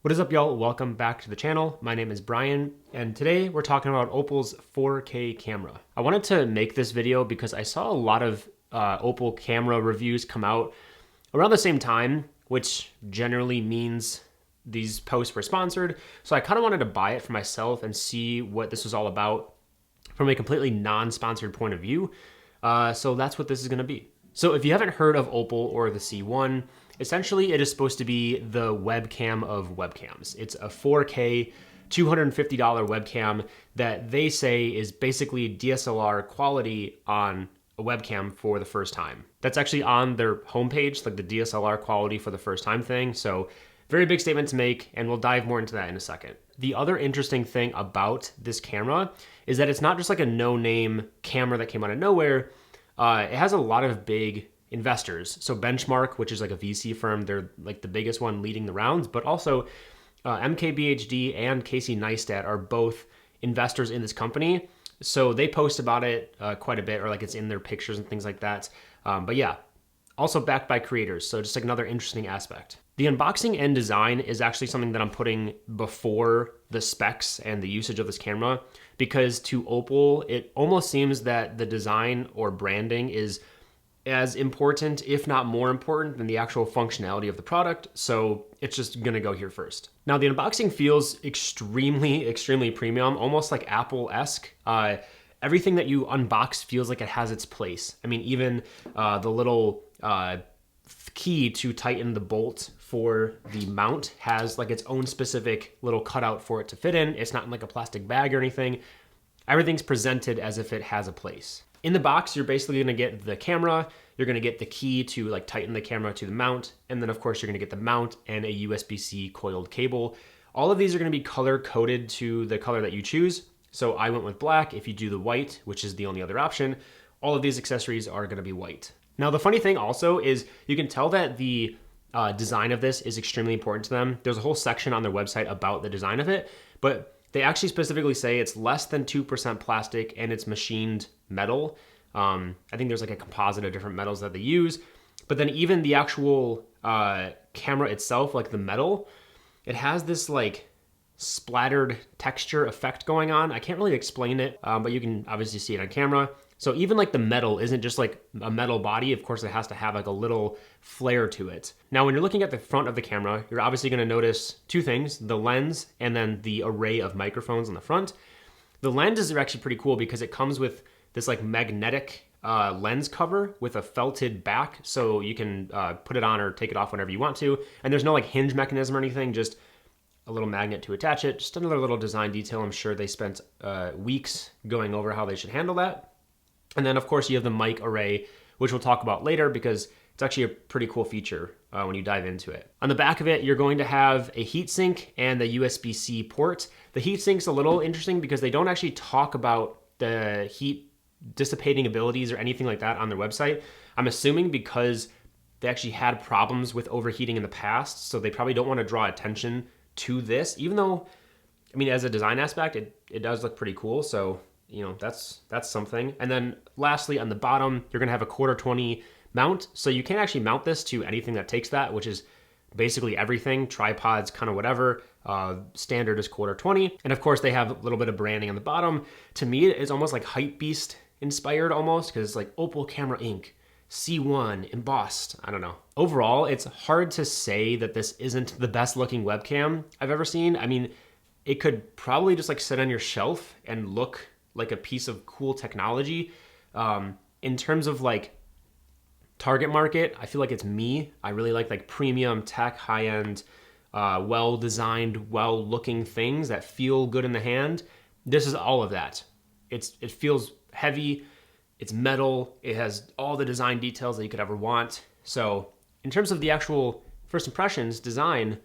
What is up, y'all? Welcome back to the channel. My name is Brian, and today we're talking about Opal's 4K camera. I wanted to make this video because I saw a lot of Opal camera reviews come out around the same time, which generally means these posts were sponsored. So I kind of wanted to buy it for myself and see what this was all about from a completely non-sponsored point of view. So that's what this is going to be. So if you haven't heard of Opal or the C1, essentially it is supposed to be the webcam of webcams. It's a 4K, $250 webcam that they say is basically DSLR quality on a webcam for the first time. That's actually on their homepage, like the DSLR quality for the first time thing. So very big statement to make, and we'll dive more into that in a second. The other interesting thing about this camera is that it's not just like a no-name camera that came out of nowhere. It has a lot of big investors. So Benchmark, which is like a VC firm, they're like the biggest one leading the rounds, but also MKBHD and Casey Neistat are both investors in this company. So they post about it quite a bit, or like it's in their pictures and things like that. But yeah, also backed by creators. So just like another interesting aspect. The unboxing and design is actually something that I'm putting before the specs and the usage of this camera, because to Opal, it almost seems that the design or branding is as important, if not more important, than the actual functionality of the product. So it's just gonna go here first. Now the unboxing feels extremely premium, almost like Apple-esque. Everything that you unbox feels like it has its place. I mean, even the little key to tighten the bolt for the mount has like its own specific little cutout for it to fit in. It's not in like a plastic bag or anything. Everything's presented as if it has a place. In the box, you're basically gonna get the camera, you're gonna get the key to like tighten the camera to the mount, and then of course you're gonna get the mount and a USB-C coiled cable. All of these are gonna be color coded to the color that you choose. So I went with black. If you do the white, which is the only other option, all of these accessories are gonna be white. Now the funny thing also is you can tell that the design of this is extremely important to them. There's a whole section on their website about the design of it, but they actually specifically say it's less than 2% plastic and it's machined metal. I think there's like a composite of different metals that they use, but then even the actual camera itself, like the metal, it has this like splattered texture effect going on. I can't really explain it, but you can obviously see it on camera. So even like the metal isn't just like a metal body. Of course, it has to have like a little flare to it. Now, when you're looking at the front of the camera, you're obviously gonna notice two things: the lens and then the array of microphones on the front. The lenses are actually pretty cool because it comes with this like magnetic lens cover with a felted back. So you can put it on or take it off whenever you want to. And there's no like hinge mechanism or anything, just a little magnet to attach it. Just another little design detail. I'm sure they spent weeks going over how they should handle that. And then of course you have the mic array, which we'll talk about later because it's actually a pretty cool feature when you dive into it. On the back of it, you're going to have a heatsink and the USB-C port. The heatsink's a little interesting because they don't actually talk about the heat dissipating abilities or anything like that on their website. I'm assuming because they actually had problems with overheating in the past, so they probably don't want to draw attention to this, even though, I mean, as a design aspect, it does look pretty cool. So, you know, that's something. And then lastly, on the bottom, you're gonna have a 1/4-20 mount. So you can actually mount this to anything that takes that, which is basically everything, tripods, kind of whatever. Standard is 1/4-20. And of course they have a little bit of branding on the bottom. To me, it's almost like Hypebeast inspired almost, because it's like Opal Camera Inc., C1 embossed. I don't know. Overall, it's hard to say that this isn't the best looking webcam I've ever seen. I mean, it could probably just like sit on your shelf and look like a piece of cool technology. In terms of like target market, I feel like it's me. I really like premium tech, high-end, well-designed, well-looking things that feel good in the hand. This is all of that. It feels heavy, it's metal, it has all the design details that you could ever want. So in terms of the actual first impressions, design,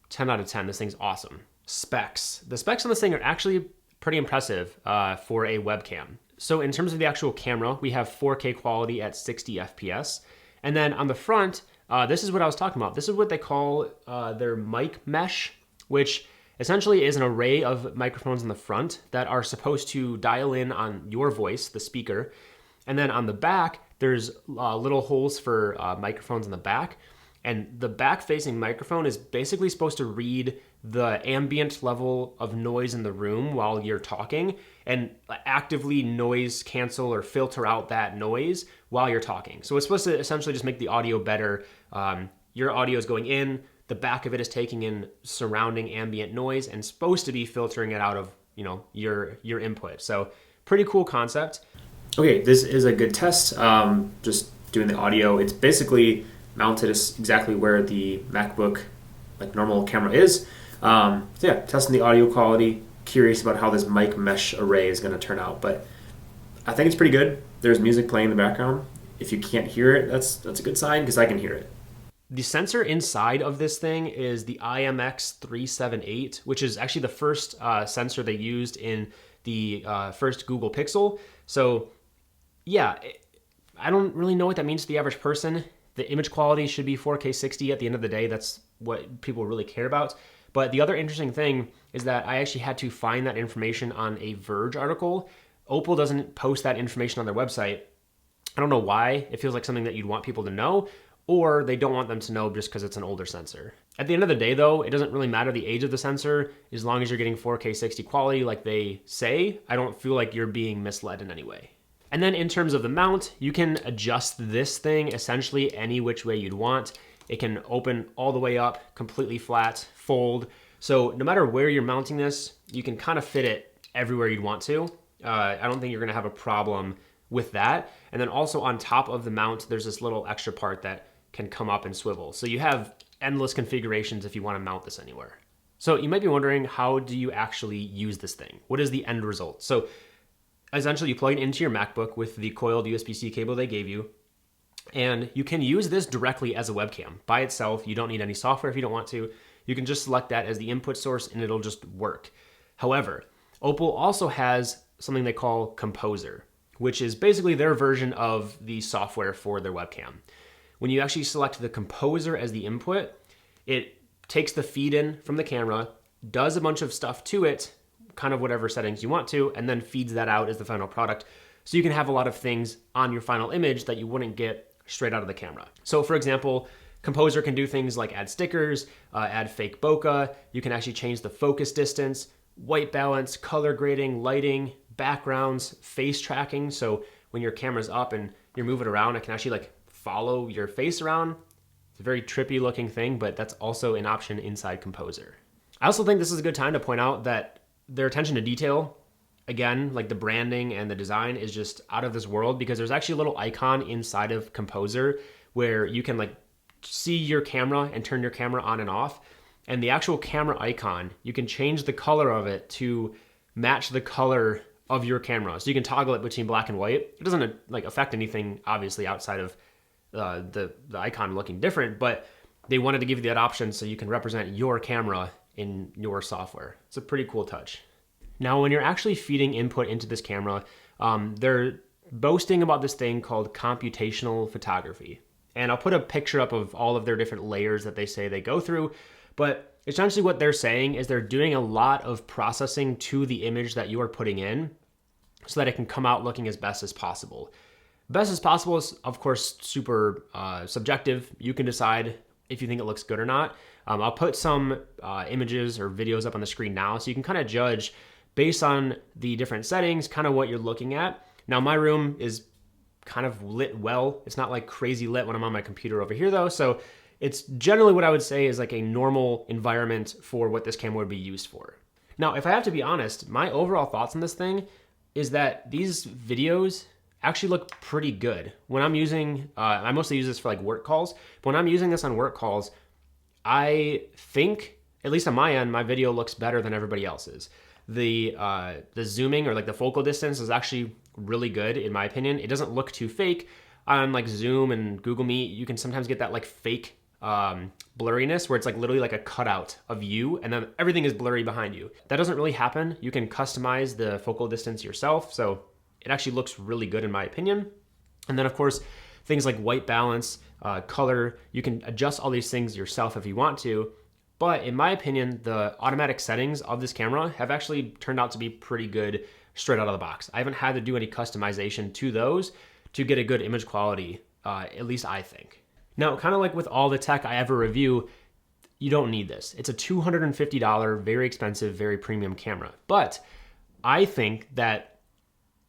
10 out of 10, this thing's awesome. Specs. The specs on this thing are actually pretty impressive for a webcam. So in terms of the actual camera, we have 4K quality at 60 FPS. And then on the front, this is what I was talking about. This is what they call their mic mesh, which essentially is an array of microphones in the front that are supposed to dial in on your voice, the speaker. And then on the back, there's little holes for microphones in the back. And the back-facing microphone is basically supposed to read the ambient level of noise in the room while you're talking and actively noise cancel or filter out that noise while you're talking. So it's supposed to essentially just make the audio better. Your audio is going in, the back of it is taking in surrounding ambient noise and supposed to be filtering it out of, your input. So pretty cool concept. Okay, this is a good test. Just doing the audio. It's basically mounted exactly where the MacBook normal camera is. So yeah, testing the audio quality. Curious about how this mic mesh array is going to turn out, but I think it's pretty good. There's music playing in the background. If you can't hear it, that's a good sign because I can hear it. The sensor inside of this thing is the IMX378, which is actually the first sensor they used in the first Google Pixel. So yeah, I don't really know what that means to the average person. The image quality should be 4K 60 at the end of the day. That's what people really care about. But the other interesting thing is that I actually had to find that information on a Verge article. Opal doesn't post that information on their website. I don't know why. It feels like something that you'd want people to know, or they don't want them to know just because it's an older sensor. At the end of the day though, it doesn't really matter the age of the sensor, as long as you're getting 4K 60 quality like they say. I don't feel like you're being misled in any way. And then in terms of the mount, you can adjust this thing essentially any which way you'd want. It can open all the way up, completely flat, fold. So no matter where you're mounting this, you can kind of fit it everywhere you'd want to. I don't think you're gonna have a problem with that. And then also on top of the mount, there's this little extra part that can come up and swivel. So you have endless configurations if you wanna mount this anywhere. So you might be wondering, how do you actually use this thing? What is the end result? So essentially you plug it into your MacBook with the coiled USB-C cable they gave you, and you can use this directly as a webcam by itself. You don't need any software if you don't want to. You can just select that as the input source and it'll just work. However, Opal also has something they call Composer, which is basically their version of the software for their webcam. When you actually select the Composer as the input, it takes the feed in from the camera, does a bunch of stuff to it, kind of whatever settings you want to, and then feeds that out as the final product. So you can have a lot of things on your final image that you wouldn't get straight out of the camera. So for example, Composer can do things like add stickers, add fake bokeh. You can actually change the focus distance, white balance, color grading, lighting, backgrounds, face tracking. So when your camera's up and you're moving around, it can actually follow your face around. It's a very trippy looking thing, but that's also an option inside Composer. I also think this is a good time to point out that their attention to detail, again, like the branding and the design, is just out of this world, because there's actually a little icon inside of Composer where you can see your camera and turn your camera on and off. And the actual camera icon, you can change the color of it to match the color of your camera. So you can toggle it between black and white. It doesn't affect anything, obviously, outside of the icon looking different, but they wanted to give you that option so you can represent your camera in your software. It's a pretty cool touch. Now, when you're actually feeding input into this camera, they're boasting about this thing called computational photography. And I'll put a picture up of all of their different layers that they say they go through. But essentially what they're saying is they're doing a lot of processing to the image that you are putting in so that it can come out looking as best as possible. Best as possible is, of course, super subjective. You can decide if you think it looks good or not. I'll put some images or videos up on the screen now so you can kind of judge based on the different settings, kind of what you're looking at. Now, my room is kind of lit well. It's not crazy lit when I'm on my computer over here though. So it's generally what I would say is a normal environment for what this camera would be used for. Now, if I have to be honest, my overall thoughts on this thing is that these videos actually look pretty good. When I'm using, I mostly use this for work calls, but when I'm using this on work calls, I think, at least on my end, my video looks better than everybody else's. The zooming or the focal distance is actually really good in my opinion. It doesn't look too fake. On Zoom and Google Meet, you can sometimes get that fake blurriness where it's literally a cutout of you and then everything is blurry behind you. That doesn't really happen. You can customize the focal distance yourself, so it actually looks really good in my opinion. And then of course, things like white balance, color, you can adjust all these things yourself if you want to. But in my opinion, the automatic settings of this camera have actually turned out to be pretty good straight out of the box. I haven't had to do any customization to those to get a good image quality, at least I think. Now, kind of with all the tech I ever review, you don't need this. It's a $250, very expensive, very premium camera. But I think that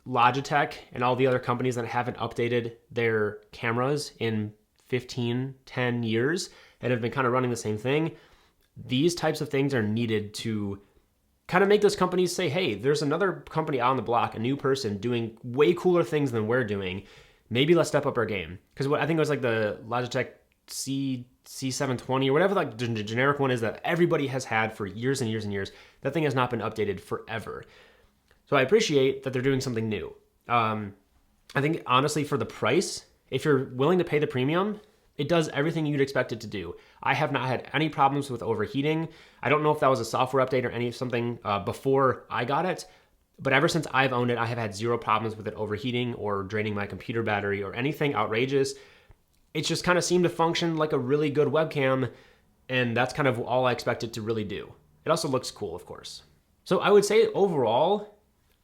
Logitech and all the other companies that haven't updated their cameras in 15, 10 years and have been kind of running the same thing, these types of things are needed to kind of make those companies say, hey, there's another company out on the block, a new person doing way cooler things than we're doing. Maybe let's step up our game. Because what I think it was like the Logitech C720 or whatever like the generic one is that everybody has had for years and years and years. That thing has not been updated forever. So I appreciate that they're doing something new. I think honestly for the price, if you're willing to pay the premium, it does everything you'd expect it to do. I have not had any problems with overheating. I don't know if that was a software update or something before I got it, but ever since I've owned it, I have had zero problems with it overheating or draining my computer battery or anything outrageous. It just kind of seemed to function like a really good webcam, and that's kind of all I expect it to really do. It also looks cool, of course. So I would say overall,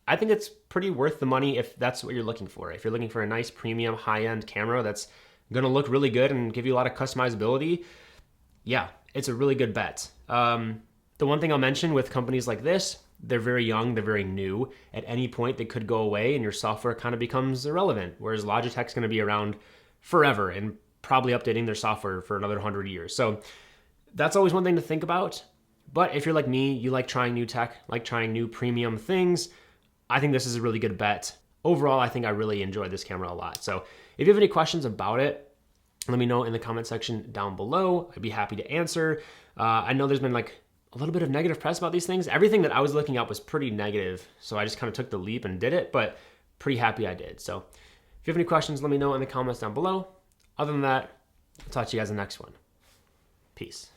I think it's pretty worth the money if that's what you're looking for. If you're looking for a nice premium high-end camera that's going to look really good and give you a lot of customizability, yeah, it's a really good bet. The one thing I'll mention with companies like this, they're very young, they're very new. At any point, they could go away and your software kind of becomes irrelevant, whereas Logitech's going to be around forever and probably updating their software for another 100 years. So that's always one thing to think about. But if you're like me, you like trying new tech, like trying new premium things, I think this is a really good bet. Overall, I think I really enjoyed this camera a lot. So if you have any questions about it, let me know in the comment section down below. I'd be happy to answer. I know there's been like a little bit of negative press about these things. Everything that I was looking up was pretty negative. So I just kind of took the leap and did it, but pretty happy I did. So if you have any questions, let me know in the comments down below. Other than that, I'll talk to you guys in the next one. Peace.